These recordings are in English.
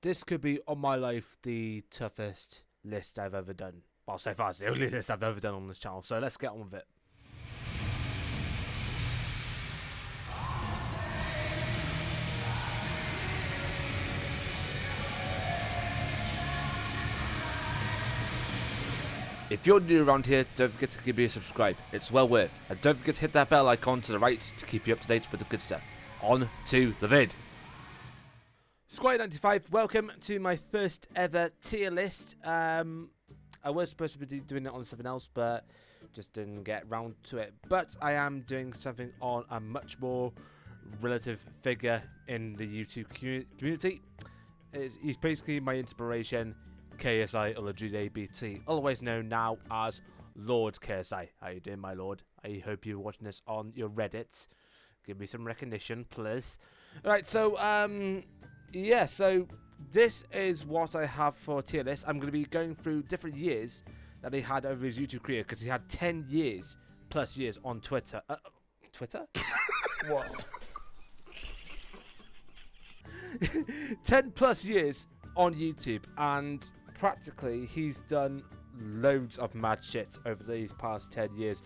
This could be, on my life, the toughest list I've ever done. Well, so far it's the only list I've ever done on this channel, so let's get on with it. If you're new around here, don't forget to give me a subscribe, it's well worth. And don't forget to hit that bell icon to the right to keep you up to date with the good stuff. On to the vid. Squire95, welcome to my first ever tier list. I was supposed to be doing it on something else, but just didn't get round to it. But I am doing something on a much more relative figure in the YouTube community. He's basically my inspiration. KSIOlajideBT, otherwise known now as Lord KSI. How you doing, my lord? I hope you're watching this on your Reddit. Give me some recognition, please. Alright, so, yeah, so this is what I have for tier list. I'm going to be going through different years that he had over his YouTube career, because he had 10 years plus years on Twitter. Twitter? What? 10 plus years on YouTube, and practically he's done loads of mad shit over these past 10 years.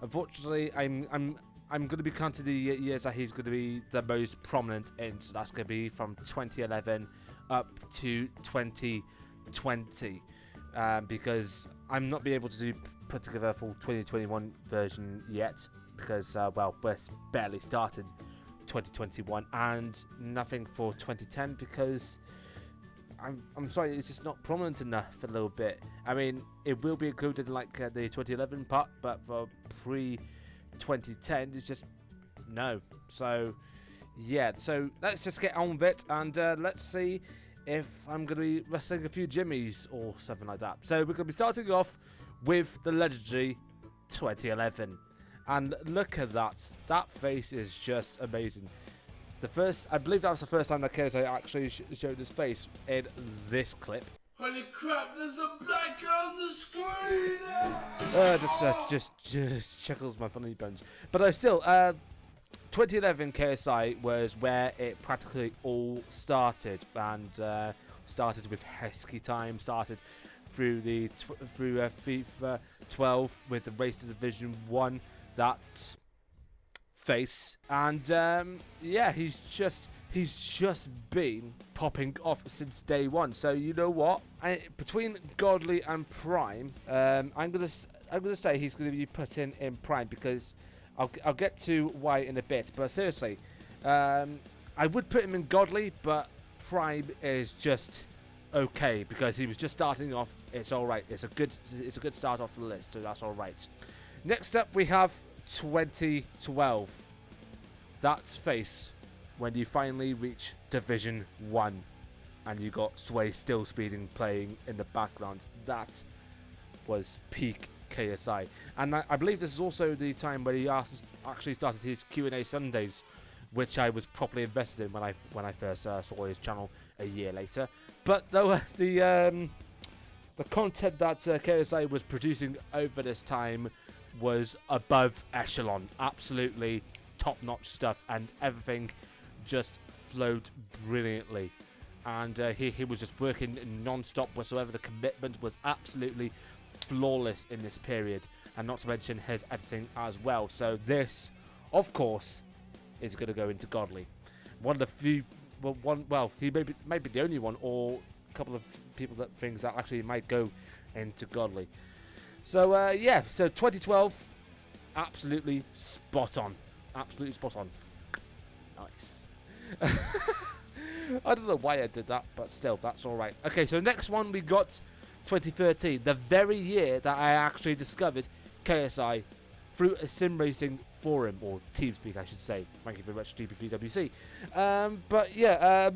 Unfortunately, I'm going to be counting the years that he's going to be the most prominent in, so that's going to be from 2011 up to 2020, because I'm not being able to put together a full 2021 version yet, because well, we're barely started 2021, and nothing for 2010 because I'm sorry, it's just not prominent enough for a little bit. I mean, it will be included in like the 2011 part, but for pre-2010, it's just no. So, yeah, so let's just get on with it, and let's see if I'm going to be wrestling a few jimmies or something like that. So we're going to be starting off with the legendary 2011. And look at that. That face is just amazing. I believe that was the first time that KSI actually showed his face in this clip. Holy crap, there's a black guy on the screen! Just chuckles my funny bones. But still, 2011 KSI was where it practically all started, and started with Hesky Time, started through FIFA 12 with the Race to Division 1, that face, and yeah, he's just been popping off since day one. So you know what, between Godly and Prime, I'm gonna say he's gonna be put in Prime, because I'll get to why in a bit. But seriously, I would put him in Godly, but Prime is just okay, because he was just starting off. It's all right. It's a good start off the list, so that's all right. Next up, we have 2012. That's face when you finally reach Division 1 and you got Sway still speeding playing in the background. That was peak KSI. And I believe this is also the time where he actually started his Q&A Sundays, which I was properly invested in when I first saw his channel a year later. But though the content that KSI was producing over this time was above echelon, absolutely top-notch stuff, and everything just flowed brilliantly. And he was just working non-stop whatsoever. The commitment was absolutely flawless in this period, and not to mention his editing as well. So this, of course, is going to go into Godly. One of the few, well, he may be the only one, or a couple of people that things that actually might go into Godly. So yeah, so 2012, absolutely spot on. Absolutely spot on. Nice. I don't know why I did that, but still, that's alright. Okay, so next one we got 2013, the very year that I actually discovered KSI through a sim racing forum, or TeamSpeak I should say. Thank you very much, GP3WC. But yeah,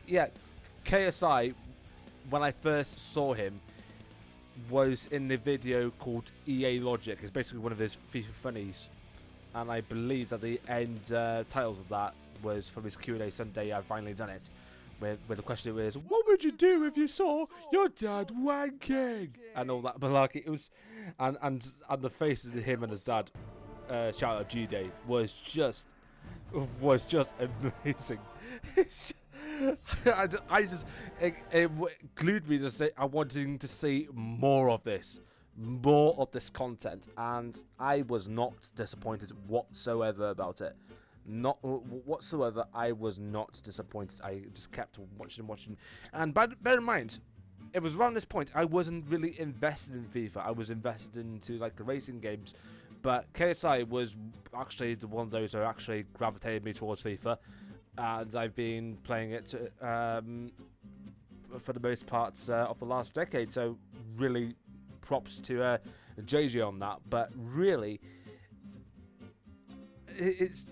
yeah, KSI, when I first saw him, was in the video called EA Logic. It's basically one of his FIFA funnies, and I believe that the end titles of that was from his Q&A Sunday. I've finally done it, where the question was, "What would you do if you saw your dad wanking?" and all that malarkey. It was, and the faces of him and his dad, shout out G-Day, was just amazing. I just glued me to say I wanted to see more of this content, and I was not disappointed whatsoever about it. Not whatsoever. I was not disappointed. I just kept watching, and bear in mind, it was around this point I wasn't really invested in FIFA. I was invested into like the racing games, but KSI was actually the one of those who actually gravitated me towards FIFA, and I've been playing it for the most parts of the last decade. So really, props to JJ on that. But really, it's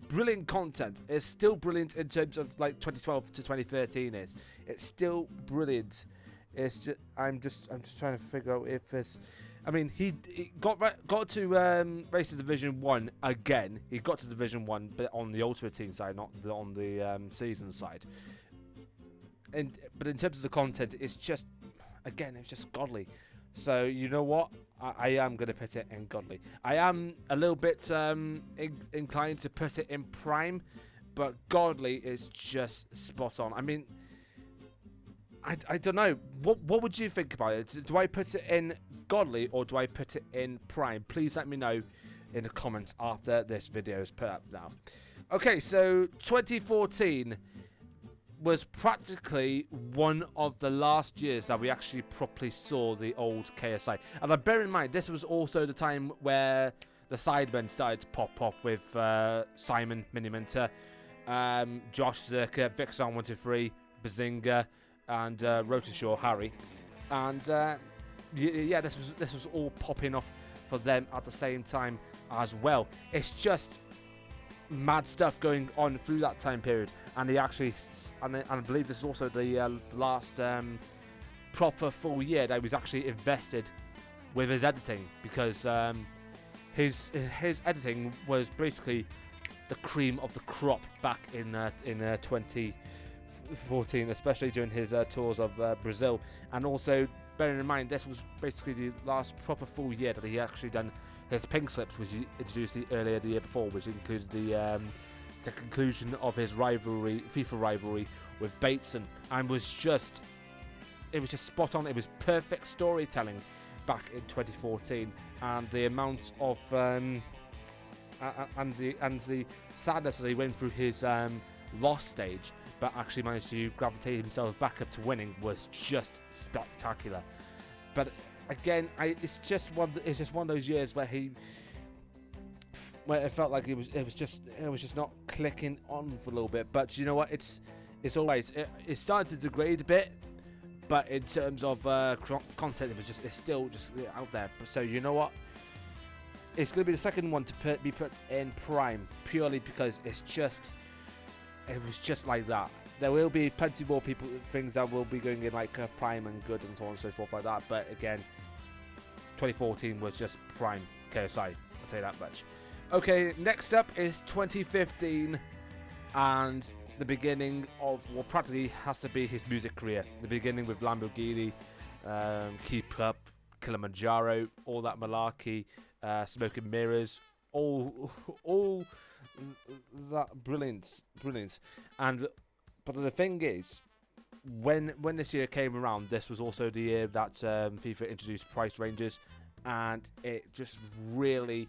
brilliant content. It's still brilliant in terms of like 2012 to 2013 is. It's still brilliant. It's just I'm just trying to figure out if it's. I mean, he got to race to Division 1 again. He got to Division 1, but on the Ultimate Team side, not on the season side. But in terms of the content, it's just godly. So you know what? I am going to put it in godly. I am a little bit inclined to put it in prime, but godly is just spot on. I mean, I don't know. What would you think about it? Do I put it in godly or do I put it in prime? Please let me know in the comments after this video is put up now. Okay, so 2014 was practically one of the last years that we actually properly saw the old KSI. And I bear in mind, this was also the time where the Sidemen started to pop off with Simon Miniminter, Josh Zerka, Vixon123, Bazinga, and Rotashaw Harry. And yeah, this was all popping off for them at the same time as well. It's just mad stuff going on through that time period, and he actually, and I believe this is also the last proper full year that he was actually invested with his editing, because his editing was basically the cream of the crop back in 2014, especially during his tours of Brazil. And also bearing in mind, this was basically the last proper full year that he actually done his pink slips, which he introduced earlier the year before, which included the conclusion of his FIFA rivalry with Bateson, and it was just spot on. It was perfect storytelling back in 2014, and the amount of and the sadness that he went through his loss stage, but actually managed to gravitate himself back up to winning, was just spectacular. But again, it's just one of those years where it felt like it was just not clicking on for a little bit. But you know what? It's always it started to degrade a bit, but in terms of content, it's still just out there. So you know what? It's going to be the second one to be put in prime, purely because it was just like that. There will be plenty more things that will be going in like prime and good and so on and so forth like that. But again, 2014 was just prime KSI. I'll tell you that much. Okay, next up is 2015 and the beginning of what practically has to be his music career. The beginning with Lamborghini, Keep Up, Kilimanjaro, all that malarkey, Smoke and Mirrors, all that brilliance. But the thing is, when this year came around, this was also the year that FIFA introduced price ranges, and it just really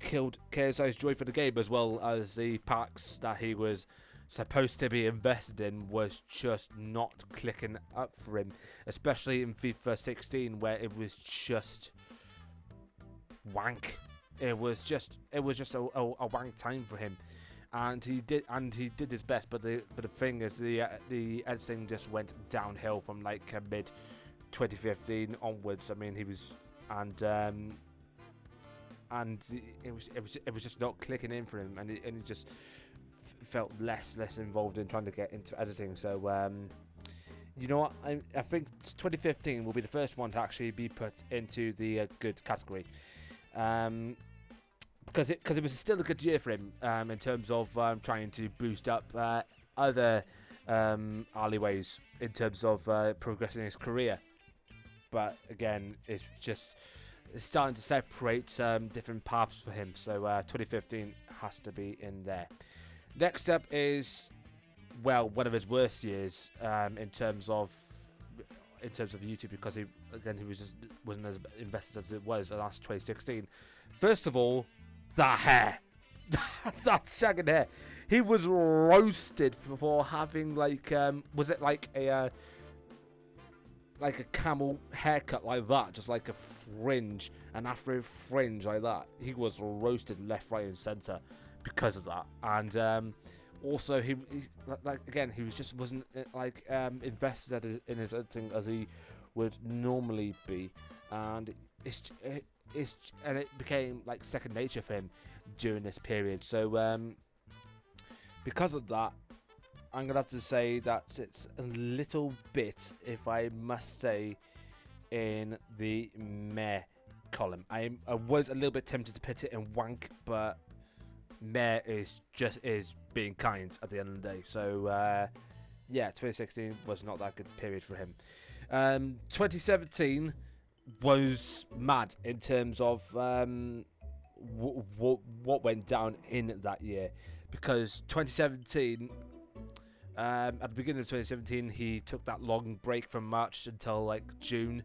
killed KSI's joy for the game, as well as the packs that he was supposed to be invested in was just not clicking up for him, especially in FIFA 16, where it was just wank. It was just a wank time for him, and he did his best. But the thing is, the editing just went downhill from like mid 2015 onwards. I mean, he was and it was just not clicking in for him, and he just felt less involved in trying to get into editing. So you know what, I think 2015 will be the first one to actually be put into the good category, because it was still a good year for him in terms of trying to boost up other alleyways in terms of progressing his career. But again, it's starting to separate different paths for him. So 2015 has to be in there. Next up is, well, one of his worst years in terms of YouTube, because he wasn't as invested as it was last 2016. First of all, that hair, that shagging hair. He was roasted for having was it like a camel haircut like that, just like a fringe, an afro fringe like that. He was roasted left, right, and centre because of that, and also he wasn't invested in his editing as he would normally be, and it became like second nature for him during this period. So because of that, I'm gonna have to say that it's a little bit, if I must say, in the meh column. I was a little bit tempted to put it in wank, but meh is being kind at the end of the day. So yeah, 2016 was not that good period for him. 2017 was mad in terms of what went down in that year, because 2017, at the beginning of 2017, he took that long break from March until like June,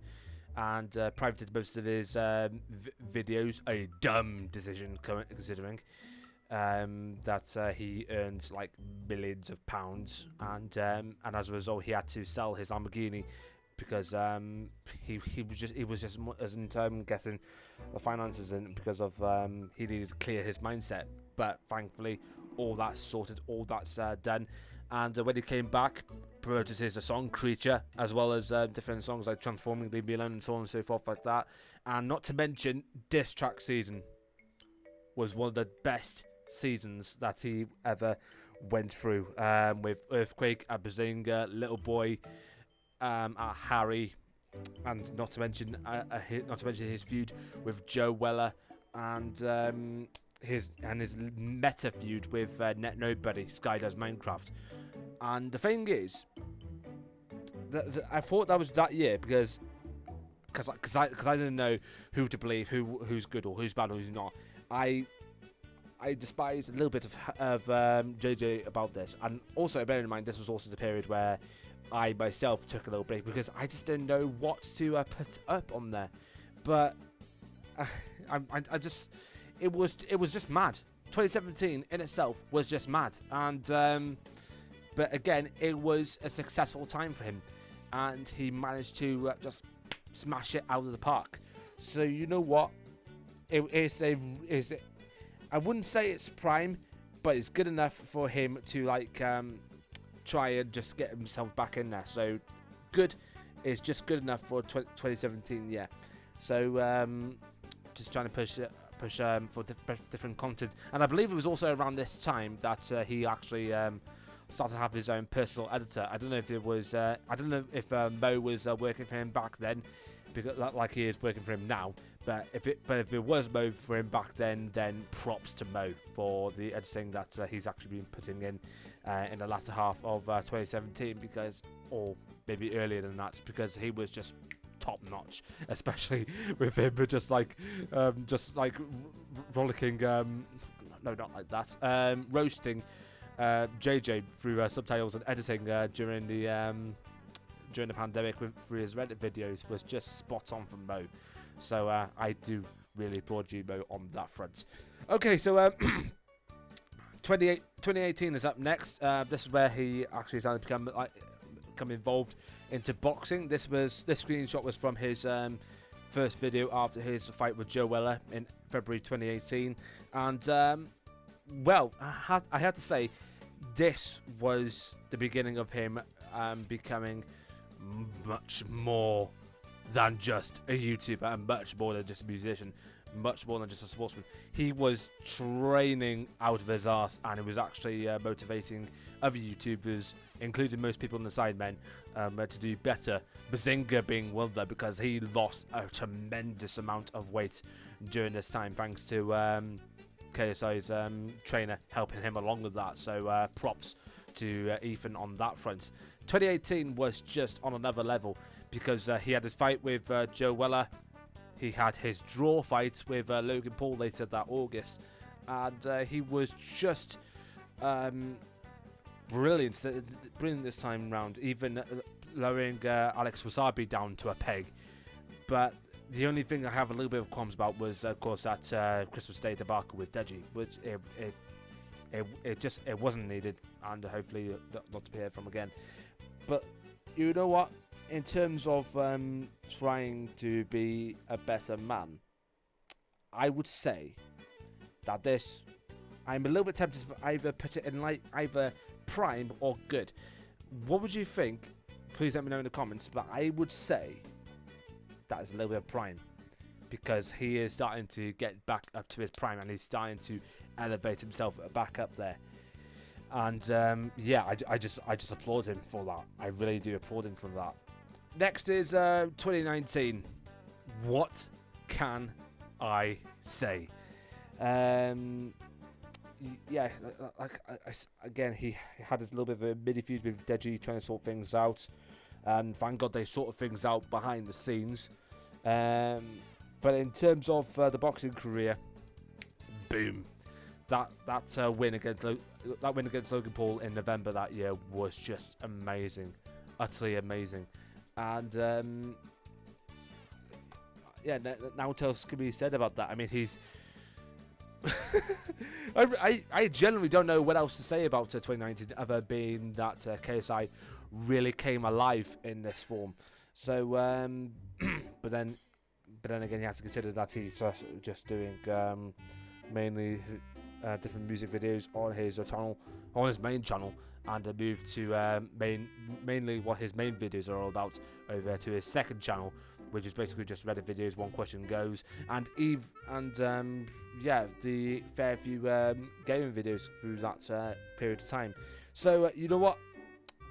and privated most of his videos. A dumb decision, considering that he earned like millions of pounds, and as a result, he had to sell his Lamborghini because he was just as in term getting the finances in, because of he needed to clear his mindset. But thankfully, all that's sorted, all that's done. And when he came back, promoted his song Creature, as well as different songs like Transforming, Leave Me Alone, and so on and so forth like that. And not to mention, diss track season was one of the best seasons that he ever went through, with Earthquake at Bazinga, Little Boy at Harry, and not to mention his feud with Joe Weller, and his meta feud with Net Nobody, Sky Does Minecraft. And the thing is, I thought that was that year because I didn't know who to believe, who's good or who's bad or who's not. I despised a little bit of JJ about this, and also bear in mind this was also the period where I myself took a little break because I just didn't know what to put up on there. But it was just mad. 2017 in itself was just mad, and but again, it was a successful time for him, and he managed to just smash it out of the park. So you know what? I wouldn't say it's prime, but it's good enough for him to try and just get himself back in there. So good is just good enough for 2017, yeah. So just trying to push for different content, and I believe it was also around this time that he actually started to have his own personal editor. I don't know if it was Mo was working for him back then, because like he is working for him now. But if it was Mo for him back then props to Mo for the editing that he's actually been putting in the latter half of 2017, or maybe earlier than that, because he was just top notch, especially with him just rollicking, no, not like that, roasting JJ through subtitles and editing during the pandemic through his Reddit videos was just spot on from Mo. So I do really applaud you, Mo, on that front. Okay, so 2018 is up next. This is where he actually started to become involved into boxing. This screenshot was from his first video after his fight with Joe Weller in February 2018, and well, I had to say, this was the beginning of him becoming much more than just a YouTuber, and much more than just a musician, much more than just a sportsman. He was training out of his arse, and it was actually motivating other YouTubers, including most people in the Sidemen, to do better. Bazinga being one of them, because he lost a tremendous amount of weight during this time, thanks to KSI's trainer helping him along with that. So props to Ethan on that front. 2018 was just on another level, because he had his fight with Joe Weller. He had his draw fight with Logan Paul later that August, and he was just brilliant this time round, even lowering Alex Wasabi down to a peg. But the only thing I have a little bit of qualms about was, of course, that Christmas Day debacle with Deji, which it wasn't needed, and hopefully not to be heard from again. But you know what? In terms of trying to be a better man, I would say that I'm a little bit tempted to either put it in like either prime or good. What would you think? Please let me know in the comments. But I would say that is a little bit of prime, because he is starting to get back up to his prime, and he's starting to elevate himself back up there. And yeah, I just applaud him for that. I really do applaud him for that. Next is 2019. What can I say? Yeah, again, he had a little bit of a mini feud with Deji, trying to sort things out, and thank God they sorted things out behind the scenes. But in terms of the boxing career, boom, that win against Logan Paul in November that year was just amazing, utterly amazing. And yeah, now what else can be said about that? I mean, he's I generally don't know what else to say about 2019 other being that KSI really came alive in this form. So but then again, you have to consider that he's just doing mainly different music videos on his channel, on his main channel, and a move to mainly what his main videos are all about over to his second channel, which is basically just Reddit videos, one question goes, and yeah, the fair few gaming videos through that period of time. So you know what,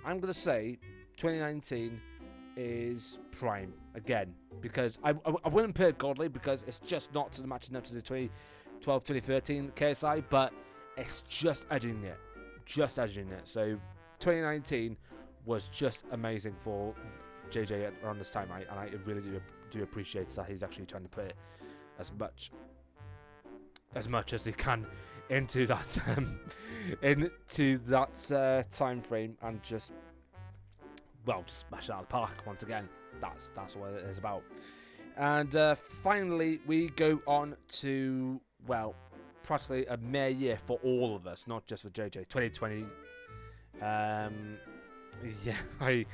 I'm gonna say 2019 is prime again, because I wouldn't put it godly, because it's just not matching up to the 2012-2013 KSI, but it's just edging it. So 2019 was just amazing for JJ around this time, and I really do appreciate that he's actually trying to put it as much as he can into that time frame, and just smash it out of the park once again. That's what it is about. And finally, we go on to, well, practically a mere year for all of us, not just for JJ. 2020. Yeah,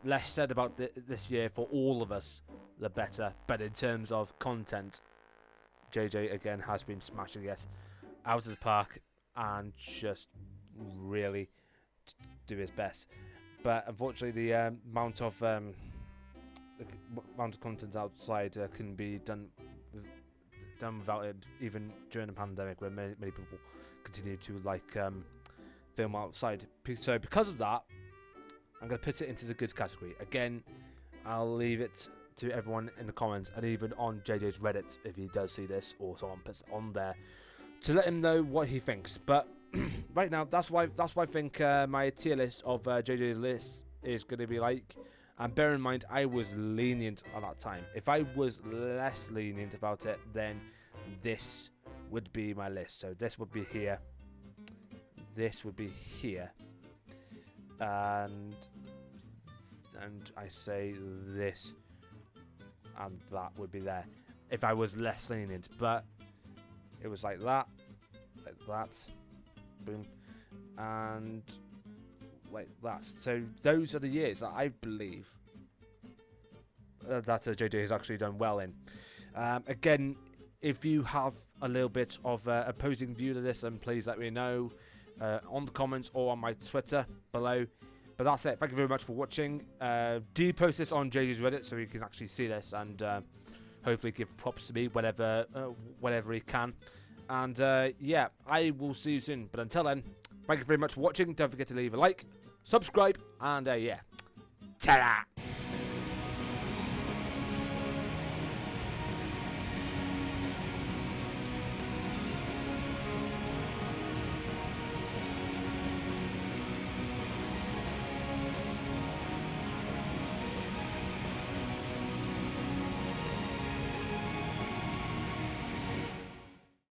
less said about this year for all of us, the better. But in terms of content, JJ again has been smashing it out of the park and just really do his best. But unfortunately, the amount of content outside can be done without it, even during the pandemic, where many people continue to film outside. So because of that, I'm going to put it into the good category. Again, I'll leave it to everyone in the comments, and even on JJ's Reddit, if he does see this or someone puts it on there, to let him know what he thinks. But right now, that's why I think my tier list of JJ's list is going to be like. And bear in mind, I was lenient at that time. If I was less lenient about it, then this would be my list. So this would be here. This would be here. And I say this and that would be there. If I was less lenient. But it was like that. Boom. And like that. So those are the years that I believe that JJ has actually done well in. Again, if you have a little bit of opposing view to this, then please let me know on the comments or on my Twitter below. But that's it. Thank you very much for watching. Do post this on JJ's Reddit so you can actually see this, and hopefully give props to me whenever he can. And yeah, I will see you soon. But until then, thank you very much for watching. Don't forget to leave a like, subscribe, and yeah, ta-da!